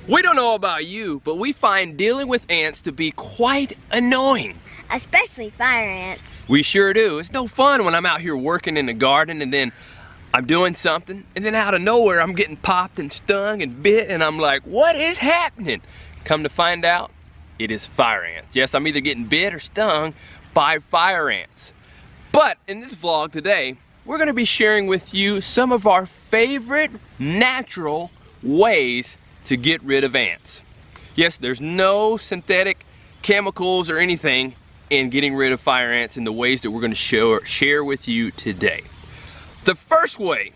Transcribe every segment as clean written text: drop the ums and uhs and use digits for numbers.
We don't know about you, but we find dealing with ants to be quite annoying. Especially fire ants. We sure do. It's no fun when I'm out here working in the garden and then I'm doing something and then out of nowhere I'm getting popped and stung and bit and I'm like, what is happening? Come to find out, it is fire ants. Yes, I'm either getting bit or stung by fire ants. But in this vlog today, we're going to be sharing with you some of our favorite natural ways to get rid of ants. Yes, there's no synthetic chemicals or anything in getting rid of fire ants in the ways that we're going to share with you today. The first way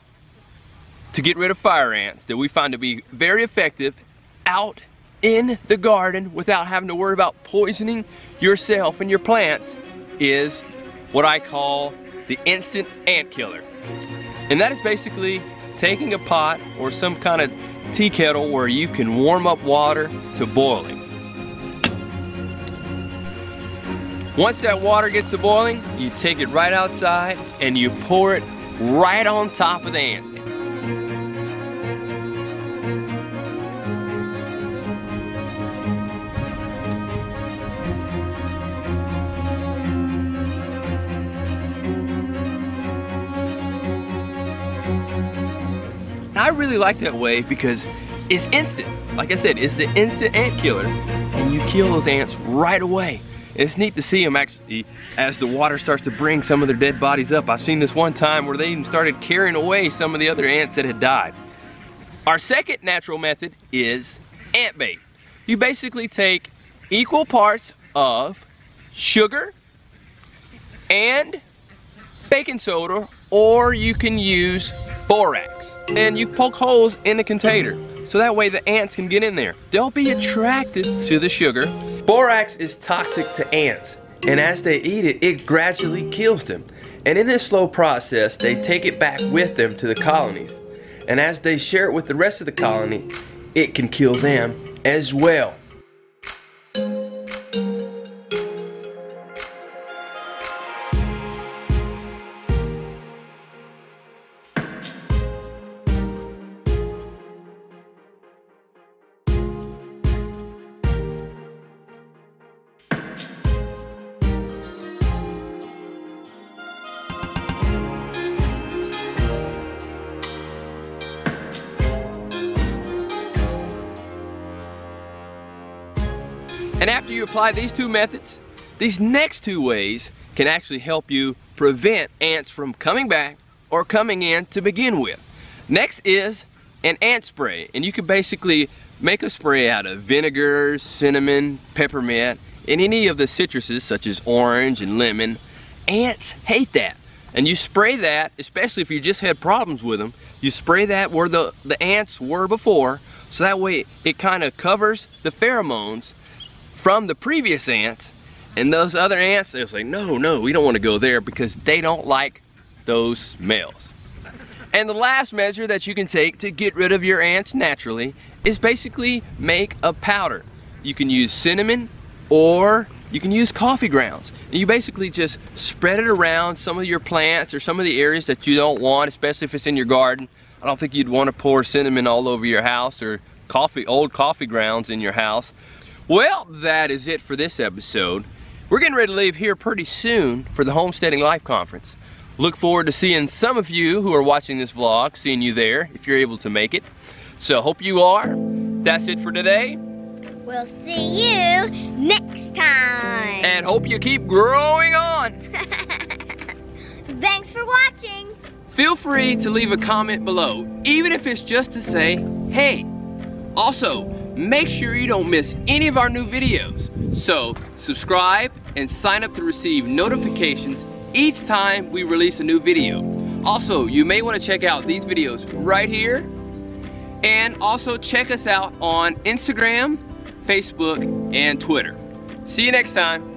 to get rid of fire ants that we find to be very effective out in the garden without having to worry about poisoning yourself and your plants is what I call the instant ant killer. And that is basically taking a pot or some kind of tea kettle where you can warm up water to boiling. Once that water gets to boiling, you take it right outside and you pour it right on top of the ants. I really like that way because it's instant. Like I said, it's the instant ant killer and you kill those ants right away. It's neat to see them actually as the water starts to bring some of their dead bodies up. I've seen this one time where they even started carrying away some of the other ants that had died. Our second natural method is ant bait. You basically take equal parts of sugar and baking soda, or you can use borax. And you poke holes in the container so that way the ants can get in there. They'll be attracted to the sugar. Borax is toxic to ants, and as they eat it, it gradually kills them. And in this slow process, they take it back with them to the colonies. And as they share it with the rest of the colony, it can kill them as well. And after you apply these two methods, these next two ways can actually help you prevent ants from coming back or coming in to begin with. Next is an ant spray, and you can basically make a spray out of vinegar, cinnamon, peppermint, and any of the citruses such as orange and lemon. Ants hate that. And you spray that, especially if you just had problems with them, you spray that where the ants were before, so that way it kind of covers the pheromones from the previous ants, and those other ants, they'll say, no, we don't want to go there because they don't like those smells. And the last measure that you can take to get rid of your ants naturally is basically make a powder. You can use cinnamon or you can use coffee grounds. And you basically just spread it around some of your plants or some of the areas that you don't want, especially if it's in your garden. I don't think you'd want to pour cinnamon all over your house or old coffee grounds in your house. Well, that is it for this episode. We're getting ready to leave here pretty soon for the Homesteading Life Conference. Look forward to seeing some of you who are watching this vlog, seeing you there if you're able to make it. So hope you are. That's it for today. We'll see you next time. And hope you keep growing on. Thanks for watching. Feel free to leave a comment below, even if it's just to say, hey. Also, make sure you don't miss any of our new videos. So subscribe and sign up to receive notifications each time we release a new video. Also, you may want to check out these videos right here. And also check us out on Instagram, Facebook, and Twitter. See you next time.